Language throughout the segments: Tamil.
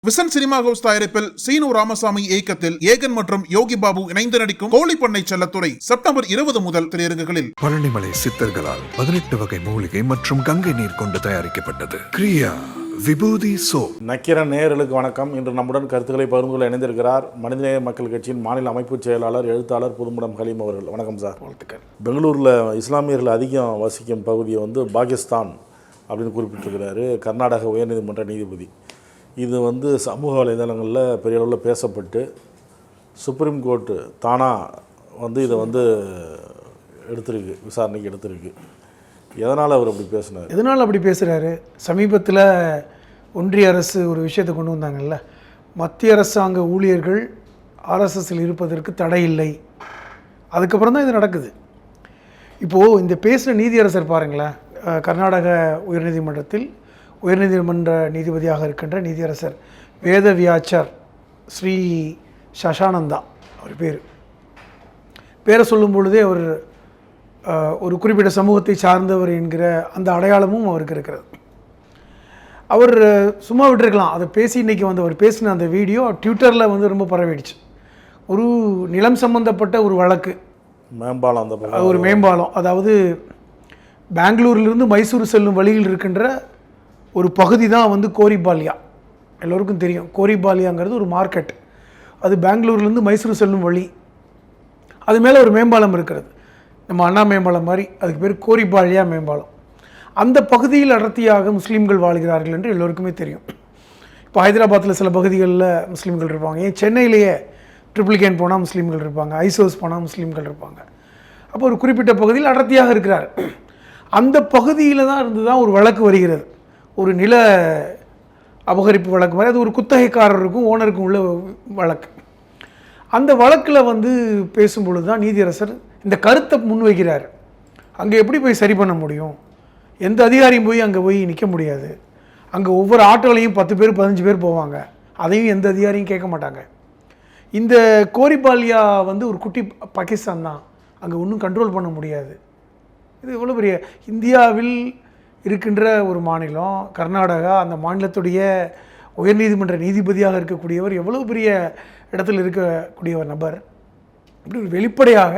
விசன் சினிமா ஹவுஸ் தயாரிப்பில் சீனு ராமசாமி இயக்கத்தில் ஏகன் மற்றும் யோகி பாபு இணைந்து நடிக்கும் கோழிப்பண்ணை செல்லத்துறை செப்டம்பர் 20 முதல் திரையரங்குகளில். பழனிமலை சித்தர்களால் 18 வகை மூலிகை மற்றும் கங்கை நீர் கொண்டு தயாரிக்கப்பட்டது கிரியா விபூதி சோ. நக்கிரன் நேயர்களுக்கு வணக்கம். இன்று நம்முடன் கருத்துக்களை பகிர்ந்து கொள்ள இணைந்திருக்கிறார் மனிதநேய மக்கள் கட்சியின் மாநில அமைப்பு செயலாளர், எழுத்தாளர் புதுமுடம் ஹலீம் அவர்கள். வணக்கம் சார். வாழ்த்துக்கள். பெங்களூரில் இஸ்லாமியர்கள் அதிகம் வசிக்கும் பகுதியை பாகிஸ்தான் அப்படின்னு குறிப்பிட்டிருக்கிறாரு கர்நாடக உயர்நீதிமன்ற நீதிபதி. இது சமூக வலைதளங்களில் பெரிய அளவில் பேசப்பட்டு சுப்ரீம் கோர்ட்டு தானாக இதை எடுத்திருக்கு, விசாரணைக்கு எடுத்திருக்கு. எதனால் அவர் அப்படி பேசினார்? எதனால் அப்படி பேசுகிறாரு? சமீபத்தில் ஒன்றிய அரசு ஒரு விஷயத்தை கொண்டு வந்தாங்கல்ல, மத்திய அரசாங்க ஊழியர்கள் ஆர்எஸ்எஸ்ஸில் இருப்பதற்கு தடை இல்லை. அதுக்கப்புறம் தான் இது நடக்குது. இப்போது இந்த பேசின நீதியரசர் பாருங்களேன், கர்நாடக உயர்நீதிமன்றத்தில் உயர்நீதிமன்ற நீதிபதியாக இருக்கின்ற நீதியரசர் வேதவியாச்சர் ஸ்ரீ சசானந்தா அவர் பேரை சொல்லும் பொழுதே அவர் ஒரு குறிப்பிட்ட சமூகத்தை சார்ந்தவர் என்கிற அந்த அடையாளமும் அவருக்கு இருக்கிறது. அவர் சும்மா விட்டுருக்கலாம், அதை பேசி இன்றைக்கி அவர் பேசின அந்த வீடியோ ட்விட்டரில் ரொம்ப பரவிடுச்சு. ஒரு நிலம் சம்பந்தப்பட்ட ஒரு வழக்கு, மேம்பாலம், அந்த ஒரு மேம்பாலம், அதாவது பெங்களூரிலிருந்து மைசூர் செல்லும் வழியில் இருக்கின்ற ஒரு பகுதி தான் கோரிபாலியா. எல்லோருக்கும் தெரியும், கோரிபாலியாங்கிறது ஒரு மார்க்கெட். அது பெங்களூர்லேருந்து மைசூர் செல்லும் வழி. அது மேலே ஒரு மேம்பாலம் இருக்கிறது, நம்ம அண்ணா மேம்பாலம் மாதிரி. அதுக்கு பேர் கோரிபாலியா மேம்பாலம். அந்த பகுதியில் அடர்த்தியாக முஸ்லீம்கள் வாழ்கிறார்கள் என்று எல்லோருக்குமே தெரியும். இப்போ ஹைதராபாத்தில் சில பகுதிகளில் முஸ்லீம்கள் இருப்பாங்க, ஏன் சென்னையிலேயே ட்ரிபிள் கேன் போனால் முஸ்லீம்கள் இருப்பாங்க, ஐசோஸ் போனால் முஸ்லீம்கள் இருப்பாங்க. அப்போ ஒரு குறிப்பிட்ட பகுதியில் அடர்த்தியாக இருக்கிறார். அந்த பகுதியில் தான் இருந்து தான் ஒரு வழக்கு வருகிறது, ஒரு நில அபகரிப்பு வழக்கு மாதிரி. அது ஒரு குத்தகைக்காரருக்கும் ஓனருக்கும் உள்ள வழக்கு. அந்த வழக்கில் பேசும்பொழுது தான் நீதியரசர் இந்த கருத்தை முன்வைக்கிறார். அங்கே எப்படி போய் சரி பண்ண முடியும்? எந்த அதிகாரியும் போய் அங்கே போய் நிற்க முடியாது. அங்கே ஒவ்வொரு ஆட்டோலையும் 10 பேர் 15 பேர் போவாங்க, அதையும் எந்த அதிகாரியும் கேட்க மாட்டாங்க. இந்த கோரிபாலியா ஒரு குட்டி பாகிஸ்தான் தான், அங்கே ஒன்றும் கண்ட்ரோல் பண்ண முடியாது. இது எவ்வளோ பெரிய இந்தியாவில் இருக்கின்ற ஒரு மாநிலம் கர்நாடகா. அந்த மாநிலத்துடைய உயர்நீதிமன்ற நீதிபதியாக இருக்கக்கூடியவர் எவ்வளோ பெரிய இடத்துல இருக்கக்கூடியவர் நபர். இப்படி ஒரு வெளிப்படையாக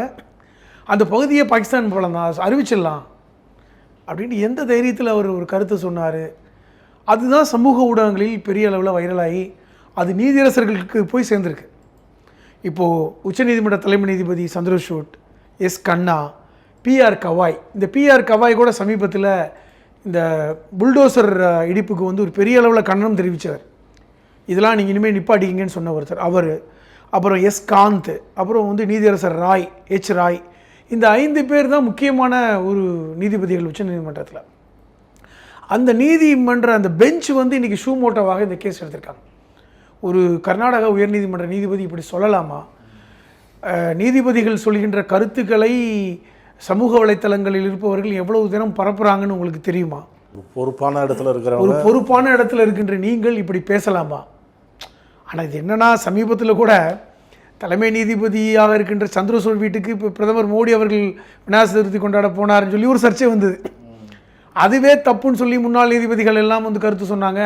அந்த பகுதியை பாகிஸ்தான் போல தான் அறிவிச்சிடலாம் அப்படின்ட்டு எந்த தைரியத்தில் அவர் ஒரு கருத்தை சொன்னார். அதுதான் சமூக ஊடகங்களில் பெரிய அளவில் வைரலாகி அது நீதியரசர்களுக்கு போய் சேர்ந்துருக்கு. இப்போது உச்சநீதிமன்ற தலைமை நீதிபதி சந்திரசூட், எஸ் கண்ணா, பிஆர் கவாய். இந்த பிஆர் கவாய் கூட சமீபத்தில் இந்த புல்டோசர் இடிப்புக்கு ஒரு பெரிய அளவில் கண்டனம் தெரிவித்தவர். இதெல்லாம் நீங்கள் இனிமேல் நிப்பாட்டிக்கிங்கன்னு சொன்ன ஒருத்தர் அவர். அப்புறம் எஸ் காந்த், அப்புறம் நீதியரசர் ராய், எச் ராய். இந்த 5 பேர் தான் முக்கியமான ஒரு நீதிபதிகள் உச்ச நீதிமன்றத்தில். அந்த நீதிமன்ற அந்த பெஞ்ச் இன்றைக்கி ஷூமோட்டோவாக இந்த கேஸ் எடுத்திருக்காங்க. ஒரு கர்நாடக உயர்நீதிமன்ற நீதிபதி இப்படி சொல்லலாமா? நீதிபதிகள் சொல்கின்ற கருத்துக்களை சமூக வலைத்தளங்களில் இருப்பவர்கள் எவ்வளவு தினம் பரப்புகிறாங்கன்னு உங்களுக்கு தெரியுமா? பொறுப்பான இடத்துல இருக்கிற ஒரு பொறுப்பான இடத்துல இருக்கின்ற நீங்கள் இப்படி பேசலாமா? ஆனால் இது என்னென்னா, சமீபத்தில் கூட தலைமை நீதிபதியாக இருக்கின்ற சந்திரசூட் வீட்டுக்கு இப்போ பிரதமர் மோடி அவர்கள் விநாயகர் சதுர்த்தி கொண்டாட போனார்னு சொல்லி ஒரு சர்ச்சை வந்தது. அதுவே தப்புன்னு சொல்லி முன்னாள் நீதிபதிகள் எல்லாம் கருத்து சொன்னாங்க.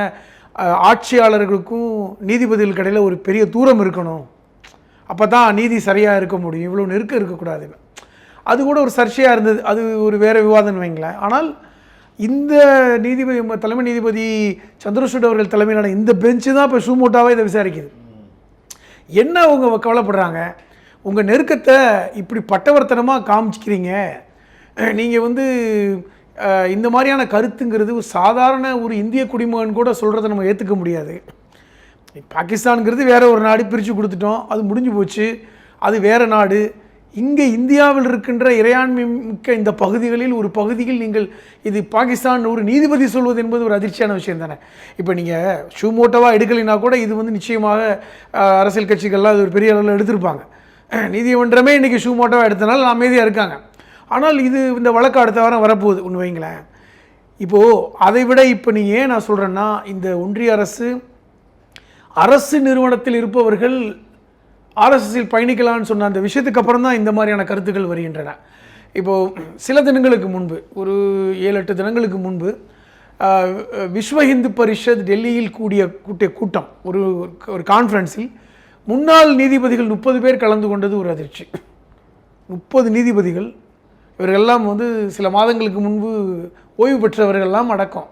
ஆட்சியாளர்களுக்கும் நீதிபதிகளுக்கு இடையில் ஒரு பெரிய தூரம் இருக்கணும், அப்போ தான் நீதி சரியாக இருக்க முடியும், இவ்வளோ நெருக்கம் இருக்கக்கூடாதுன்னு. அது கூட ஒரு சர்ச்சையாக இருந்தது. அது ஒரு வேறு விவாதம்னு வைங்களேன். ஆனால் இந்த நீதிபதி, தலைமை நீதிபதி சந்திரசூட் அவர்கள் தலைமையிலான இந்த பெஞ்சு தான் இப்போ ஷூமோட்டாவே இதை விசாரிக்குது. என்ன அவங்க கவலைப்படுறாங்க? உங்கள் நெருக்கத்தை இப்படி பட்டவர்த்தனமாக காமிச்சிக்கிறீங்க. நீங்கள் இந்த மாதிரியான கருத்துங்கிறது ஒரு சாதாரண ஒரு இந்திய குடிமகன் கூட சொல்கிறத நம்ம ஏற்றுக்க முடியாது. பாகிஸ்தானுங்கிறது வேறு ஒரு நாடு, பிரித்து கொடுத்துட்டோம், அது முடிஞ்சு போச்சு, அது வேறு நாடு. இங்கே இந்தியாவில் இருக்கின்ற இறையாண்மை மிக்க இந்த பகுதிகளில் ஒரு பகுதியில் நீங்கள் இது பாகிஸ்தான் ஒரு நீதிபதி சொல்வது என்பது ஒரு அதிர்ச்சியான விஷயம் தானே. இப்போ நீங்கள் ஷூமோட்டோவாக எடுக்கலைன்னா கூட இது நிச்சயமாக அரசியல் கட்சிகள்லாம் அது ஒரு பெரிய அளவில் எடுத்திருப்பாங்க. நீதிமன்றமே இன்றைக்கி ஷூமோட்டோவாக எடுத்தனால அமைதியாக இருக்காங்க. ஆனால் இது இந்த வழக்கு அடுத்த வாரம் வரப்போகுது ஒன்று வைங்களேன். இப்போது அதை விட இப்போ நீங்கள் ஏன் நான் சொல்கிறேன்னா, இந்த ஒன்றிய அரசு நிறுவனத்தில் இருப்பவர்கள் ஆர்எஸ்எஸ்ஸில் பயணிக்கலான்னு சொன்ன அந்த விஷயத்துக்கு அப்புறம் தான் இந்த மாதிரியான கருத்துக்கள் வருகின்றன. இப்போது சில தினங்களுக்கு முன்பு, ஒரு 7-8 தினங்களுக்கு முன்பு விஸ்வ இந்து பரிஷத் டெல்லியில் கூட்டிய கூட்டம், ஒரு கான்ஃபரன்ஸில் முன்னாள் நீதிபதிகள் 30 பேர் கலந்து கொண்டது ஒரு அதிர்ச்சி. 30 நீதிபதிகள், இவர்களெல்லாம் வந்து சில மாதங்களுக்கு முன்பு ஓய்வு பெற்றவர்கள்லாம் அடக்கம்.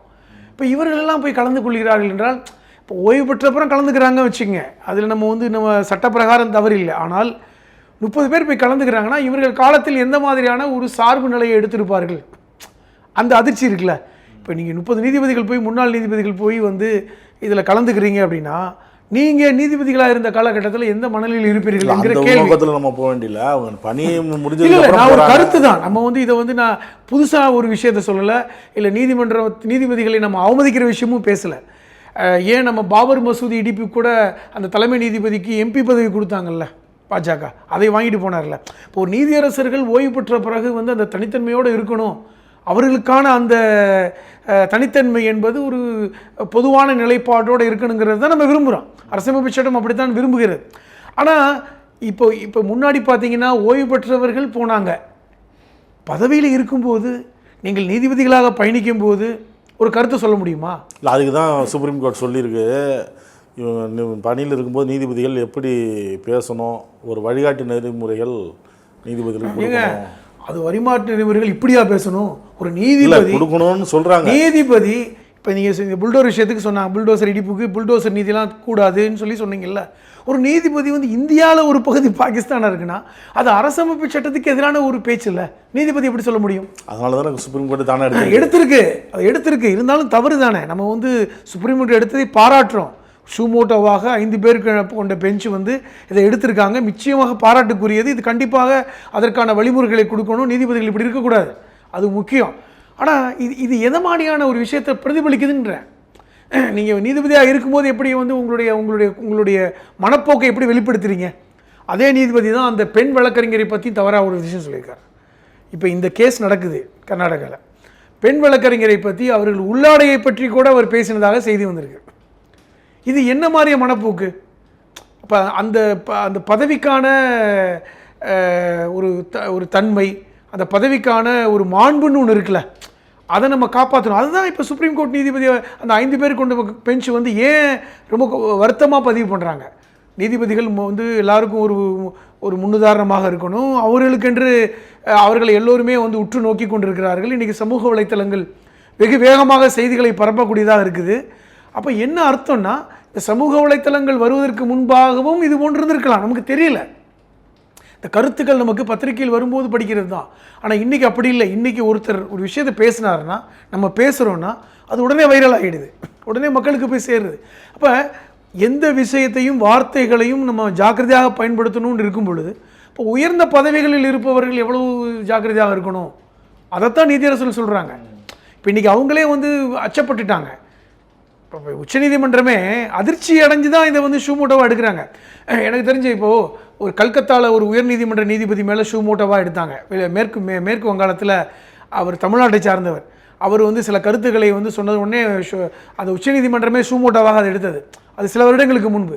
இப்போ இவர்களெல்லாம் போய் கலந்து கொள்கிறார்கள் என்றால், இப்போ ஓய்வு பெற்றப்புறம் கலந்துக்கிறாங்க வச்சுங்க, அதில் நம்ம சட்டப்பிரகாரம் தவறு இல்லை. ஆனால் 30 பேர் போய் கலந்துக்கிறாங்கன்னா இவர்கள் காலத்தில் எந்த மாதிரியான ஒரு சார்பு நிலையை எடுத்திருப்பார்கள், அந்த அதிர்ச்சி இருக்குல்ல. இப்போ நீங்கள் 30 நீதிபதிகள் போய், முன்னாள் நீதிபதிகள் போய் வந்து இதில் கலந்துக்கிறீங்க அப்படின்னா, நீங்கள் நீதிபதிகளாக இருந்த காலகட்டத்தில் எந்த மனநிலையில் இருப்பீர்கள் என்கிற கேள்வி நம்ம போக வேண்டியல. அவங்க பணி முடிஞ்சு நான் ஒரு கருத்து தான், நம்ம வந்து இதை வந்து நான் புதுசாக ஒரு விஷயத்த சொல்லலை, இல்லை நீதிபதிகளை நம்ம அவமதிக்கிற விஷயமும் பேசலை. ஏன் நம்ம பாபர் மசூதி இடிப்பு கூட அந்த தலைமை நீதிபதிக்கு எம்பி பதவி கொடுத்தாங்கல்ல பாஜக, அதை வாங்கிட்டு போனார்ல. இப்போ ஒரு நீதியரசர்கள் ஓய்வு பெற்ற பிறகு வந்து அந்த தனித்தன்மையோடு இருக்கணும், அவர்களுக்கான அந்த தனித்தன்மை என்பது ஒரு பொதுவான நிலைப்பாட்டோடு இருக்கணுங்கிறது தான் நம்ம விரும்புகிறோம். அரசியலமைப்பு சட்டம் அப்படித்தான் விரும்புகிறது. ஆனால் இப்போ முன்னாடி பார்த்தீங்கன்னா ஓய்வு பெற்றவர்கள் போனாங்க, பதவியில் இருக்கும்போது நீங்கள் நீதிபதிகளாக பயணிக்கும் போது ஒரு கருத்தை சொல்ல முடியுமா? இல்லை, அதுக்கு தான் சுப்ரீம் கோர்ட் சொல்லியிருக்கு, பணியில் இருக்கும்போது நீதிபதிகள் எப்படி பேசணும், ஒரு வழிகாட்டு நெறிமுறைகள் நீதிபதிகளுக்கு. அது வழிமாற்று நெறிமுறைகள் இப்படியா பேசணும்? ஒரு நீதிபதி கொடுக்கணும்னு சொல்கிறாங்க. நீதிபதி இப்போ நீங்கள் புல்டோசர் விஷயத்துக்கு சொன்னாங்க, புல்டோசர் இடிப்புக்கு புல்டோசர் நீதிலாம் கூடாதுன்னு சொன்னீங்கல்ல. ஒரு நீதிபதி வந்து இந்தியாவில் ஒரு பகுதி பாகிஸ்தானாக இருக்குன்னா அது அரசமைப்பு சட்டத்துக்கு எதிரான ஒரு பேச்சு இல்லை, நீதிபதி எப்படி சொல்ல முடியும்? அதனால தான் சுப்ரீம் கோர்ட் தானே எடுத்திருக்கு. இருந்தாலும் தவறு தானே. நம்ம வந்து சுப்ரீம் கோர்ட் எடுத்ததை பாராட்டுறோம். ஷூமோட்டோவாக 5 பேருக்கு கொண்ட பெஞ்சு வந்து இதை எடுத்திருக்காங்க, நிச்சயமாக பாராட்டுக்குரியது. இது கண்டிப்பாக அதற்கான வழிமுறைகளை கொடுக்கணும், நீதிபதிகள் இப்படி இருக்கக்கூடாது, அது முக்கியம். ஆனால் இது எந்த மாதிரியான ஒரு விஷயத்தை பிரதிபலிக்குதுன்ற, நீங்கள் நீதிபதியாக இருக்கும்போது எப்படி வந்து உங்களுடைய மனப்போக்கை எப்படி வெளிப்படுத்துறீங்க? அதே நீதிபதி தான் அந்த பெண் வழக்கறிஞரை பற்றி தவறாக ஒரு விஷயம் சொல்லியிருக்கார். இப்போ இந்த கேஸ் நடக்குது கர்நாடகாவில், பெண் வழக்கறிஞரை பற்றி அவர்கள் உள்ளாடையை பற்றி கூட அவர் பேசினதாக செய்தி வந்திருக்கு. இது என்ன மாதிரிய மனப்போக்கு? அப்போ அந்த பதவிக்கான ஒரு தன்மை, அந்த பதவிக்கான ஒரு மாண்புன்னு ஒன்று இருக்குல்ல, அதை நம்ம காப்பாற்றணும். அதுதான் இப்போ சுப்ரீம் கோர்ட் நீதிபதி அந்த 5 பேர் கொண்ட பெஞ்ச் வந்து ஏன் ரொம்ப வருத்தமாக பதிவு பண்ணுறாங்க. நீதிபதிகள் வந்து எல்லாருக்கும் ஒரு முன்னுதாரணமாக இருக்கணும், அவர்களுக்கென்று அவர்களை எல்லோருமே வந்து உற்று நோக்கி கொண்டிருக்கிறார்கள். இன்றைக்கி சமூக வலைத்தளங்கள் வெகு வேகமாக செய்திகளை பரப்பக்கூடியதாக இருக்குது. அப்போ என்ன அர்த்தம்னா, இந்த சமூக வலைத்தளங்கள் வருவதற்கு முன்பாகவும் இது போன்று இருந்திருக்கலாம், நமக்கு தெரியல. இந்த கருத்துக்கள் நமக்கு பத்திரிகையில் வரும்போது படிக்கிறது தான். ஆனால் இன்றைக்கி அப்படி இல்லை. இன்றைக்கி ஒருத்தர் ஒரு விஷயத்தை பேசினாருன்னா, நம்ம பேசுகிறோன்னா அது உடனே வைரல் ஆகிடுது, உடனே மக்களுக்கு போய் சேருது. அப்போ எந்த விஷயத்தையும் வார்த்தைகளையும் நம்ம ஜாக்கிரதையாக பயன்படுத்தணும்னு இருக்கும் பொழுது, இப்போ உயர்ந்த பதவிகளில் இருப்பவர்கள் எவ்வளவு ஜாக்கிரதையாக இருக்கணும், அதைத்தான் நீதியரசர்கள் சொல்கிறாங்க. இப்போ இன்றைக்கி அவங்களே வந்து அச்சப்பட்டுட்டாங்க. இப்போ உச்சநீதிமன்றமே அதிர்ச்சி அடைஞ்சு தான் இதை வந்து ஷூமோட்டோவாக எடுக்கிறாங்க. எனக்கு தெரிஞ்சு இப்போது ஒரு கல்கத்தாவில் ஒரு உயர்நீதிமன்ற நீதிபதி மேலே ஷூமோட்டோவாக எடுத்தாங்க. மேற்கு வங்காளத்தில் அவர் தமிழ்நாட்டை சார்ந்தவர். அவர் வந்து சில கருத்துக்களை வந்து சொன்னது உடனே அந்த உச்சநீதிமன்றமே ஷூமோட்டோவாக அதை எடுத்தது. அது சில வருடங்களுக்கு முன்பு.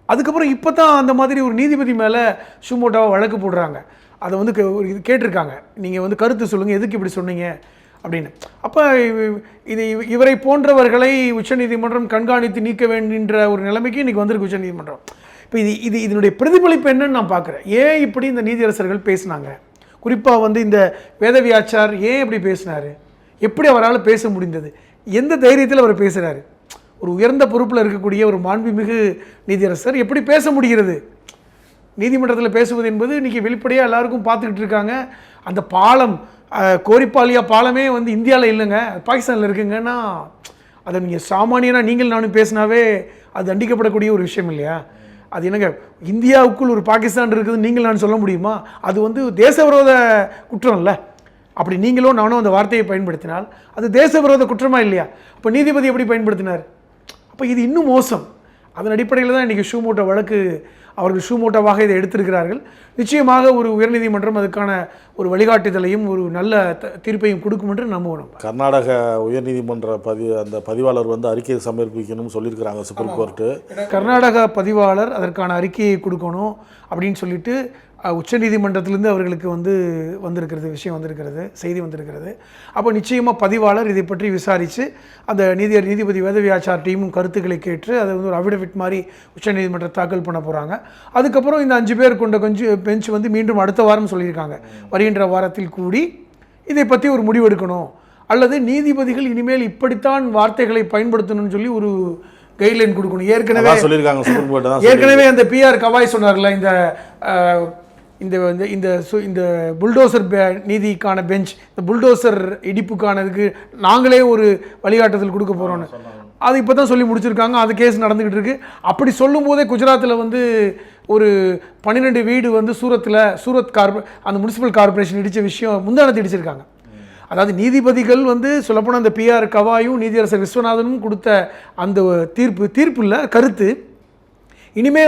அதுக்கப்புறம் இப்போ தான் அந்த மாதிரி ஒரு நீதிபதி மேலே ஷூமோட்டோவாக வழக்கு போடுறாங்க. அதை வந்து கேட்டிருக்காங்க, நீங்கள் வந்து கருத்து சொல்லுங்கள், எதுக்கு இப்படி சொன்னீங்க அப்படின்னு. அப்போ இவரை போன்றவர்களை உச்சநீதிமன்றம் கண்காணித்து நீக்க வேண்டின்ற ஒரு நிலைமைக்கு இன்றைக்கி வந்திருக்கு உச்சநீதிமன்றம். இப்போ இதனுடைய பிரதிபலிப்பு என்னன்னு நான் பார்க்குறேன். ஏன் இப்படி இந்த நீதியரசர்கள் பேசினாங்க? குறிப்பாக வந்து இந்த வேதவியாச்சார் ஏன் இப்படி பேசினார்? எப்படி அவரால் பேச முடிந்தது? எந்த தைரியத்தில் அவர் பேசுகிறாரு? ஒரு உயர்ந்த பொறுப்பில் இருக்கக்கூடிய ஒரு மாண்புமிகு நீதியரசர் எப்படி பேச முடிகிறது? நீதிமன்றத்தில் பேசுவது என்பது இன்றைக்கி வெளிப்படையாக எல்லாருக்கும் பார்த்துக்கிட்டு இருக்காங்க. அந்த பாலம், கோரிப்பாலியா பாலமே வந்து இந்தியாவில் இல்லைங்க, பாகிஸ்தானில் இருக்குங்கன்னா அதை நீங்கள் சாமானியனாக நீங்கள் நானும் பேசினாவே அது தண்டிக்கப்படக்கூடிய ஒரு விஷயம் இல்லையா? அது என்னங்க, இந்தியாவுக்குள் ஒரு பாகிஸ்தான் இருக்குது நீங்கள் நான் சொல்ல முடியுமா? அது வந்து தேச விரோத குற்றம் இல்லை. அப்படி நீங்களோ நானும் அந்த வார்த்தையை பயன்படுத்தினால் அது தேச விரோத குற்றமா இல்லையா? அப்போ நீதிபதி எப்படி பயன்படுத்தினார்? அப்போ இது இன்னும் மோசம். அதன் அடிப்படையில் தான் இன்றைக்கி ஷூமோட்டோ வழக்கு, அவர்கள் ஷூமோட்டோவாக இதை எடுத்திருக்கிறார்கள். நிச்சயமாக ஒரு உயர்நீதிமன்றம் அதுக்கான ஒரு வழிகாட்டுதலையும் ஒரு நல்ல தீர்ப்பையும் கொடுக்கும் என்று நம்புவோம். கர்நாடக உயர்நீதிமன்ற அந்த பதிவாளர் வந்து அறிக்கையை சமர்ப்பிக்கணும்னு சொல்லியிருக்கிறாங்க சுப்ரீம் கோர்ட்டு. கர்நாடக பதிவாளர் அதற்கான அறிக்கையை கொடுக்கணும் அப்படின்னு சொல்லிட்டு உச்சநீதிமன்றத்திலிருந்து அவர்களுக்கு வந்திருக்கிறது, விஷயம் வந்திருக்கிறது, செய்தி வந்திருக்கிறது. அப்போ நிச்சயமாக பதிவாளர் இதை பற்றி விசாரித்து அந்த நீதிபதி வேதவியாச்சார் டீமும் கருத்துக்களை கேட்டு அதை ஒரு அஃபிடவிட் மாதிரி உச்சநீதிமன்றம் தாக்கல் பண்ண போகிறாங்க. அதுக்கப்புறம் இந்த 5 பேர் கொண்ட பெஞ்ச் மீண்டும் அடுத்த வாரம் சொல்லியிருக்காங்க, வருகின்ற வாரத்தில் கூடி இதை பற்றி ஒரு முடிவு எடுக்கணும், அல்லது நீதிபதிகள் இனிமேல் இப்படித்தான் வார்த்தைகளை பயன்படுத்தணும்னு சொல்லி ஒரு கைட்லைன் கொடுக்கணும். ஏற்கனவே அந்த பிஆர் கவாய் சொன்னார்ல, இந்த புல்டோசர் நீதிக்கான பெஞ்ச், இந்த புல்டோசர் இடிப்புக்கானதுக்கு நாங்களே ஒரு வழிகாட்டுதல் கொடுக்க போகிறோன்னு, அது இப்போ தான் சொல்லி முடிச்சிருக்காங்க. அது கேஸ் நடந்துக்கிட்டு இருக்கு. அப்படி சொல்லும் போதே குஜராத்தில் ஒரு 12 வீடு சூரத் அந்த முனிசிபல் கார்பரேஷன் இடித்த விஷயம் முந்தானத்தை இடிச்சிருக்காங்க. அதாவது நீதிபதிகள் சொல்லப்போனால் அந்த பிஆர் கவாயும் நீதியரசர் விஸ்வநாதனும் கொடுத்த அந்த தீர்ப்பு இல்லை கருத்து, இனிமே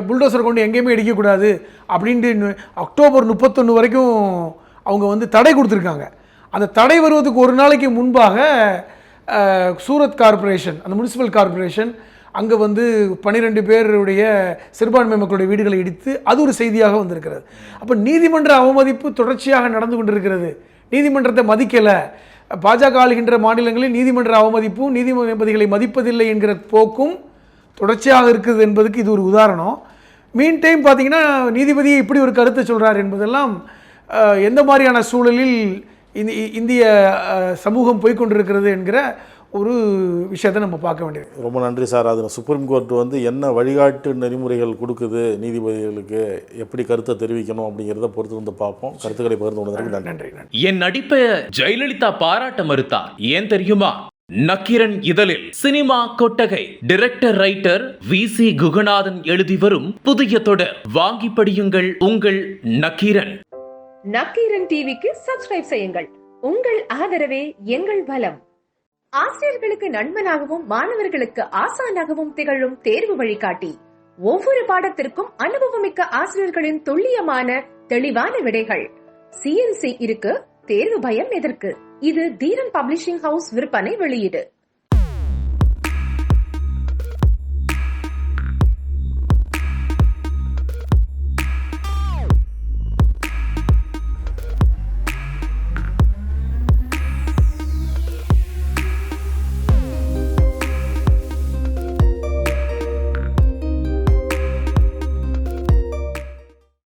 புல்டோசர் கொண்டு எங்கேயுமே இடிக்கக்கூடாது அப்படின்ட்டு அக்டோபர் 31 வரைக்கும் அவங்க தடை கொடுத்துருக்காங்க. அந்த தடை வருவதுக்கு ஒரு நாளைக்கு முன்பாக சூரத் கார்பரேஷன், அந்த முனிசிபல் கார்பரேஷன் அங்கே 12 பேருடைய சிறுபான்மை மக்களுடைய வீடுகளை இடித்து அது ஒரு செய்தியாக வந்திருக்கிறது. அப்போ நீதிமன்ற அவமதிப்பு தொடர்ச்சியாக நடந்து கொண்டிருக்கிறது. நீதிமன்றத்தை மதிக்கலை, பாஜக ஆளுகின்ற மாநிலங்களில் நீதிமன்ற அவமதிப்பும் நீதிபதிகளை மதிப்பதில்லை என்கிற போக்கும் தொடர்ச்சியாக இருக்குது என்பதுக்கு இது ஒரு உதாரணம். மீன் டைம் பார்த்தீங்கன்னா நீதிபதியை இப்படி ஒரு கருத்தை சொல்கிறார் என்பதெல்லாம் எந்த மாதிரியான சூழலில் இந்திய சமூகம் போய்கொண்டிருக்கிறது என்கிற ஒரு விஷயத்தை நம்ம பார்க்க வேண்டியது. ரொம்ப நன்றி சார். அது சுப்ரீம் கோர்ட் என்ன வழிகாட்டு நெறிமுறைகள் கொடுக்குது, நீதிபதிகளுக்கு எப்படி கருத்தை தெரிவிக்கணும் அப்படிங்கிறத பொறுத்து பார்ப்போம். கருத்துக்களை பகிர்ந்து கொண்டதற்கு நன்றி. என் நடிப்பை ஜெயலலிதா பாராட்ட மறுத்தார், ஏன் தெரியுமா? நக்கீரன் இதழில் சினிமா கொட்டகை டைரக்டர் ரைட்டர் VC குகநாதன் எழுதி வரும் புதிய தொடர் வாங்கி படியுங்கள் உங்கள் நக்கீரன். நக்கீரன் டிவிக்கு சப்ஸ்கிரைப் செய்யுங்கள். உங்கள் ஆதரவே எங்கள் பலம். ஆசிரியர்களுக்கு நண்பனாகவும் மாணவர்களுக்கு ஆசானாகவும் திகழும் தேர்வு வழிகாட்டி. ஒவ்வொரு பாடத்திற்கும் அனுபவமிக்க ஆசிரியர்களின் துல்லியமான தெளிவான விடைகள். CNC இருக்கு, தேர்வு பயம் எதற்கு? இது தீரன் பப்ளிஷிங் ஹவுஸ் விற்பனை வெளியீடு.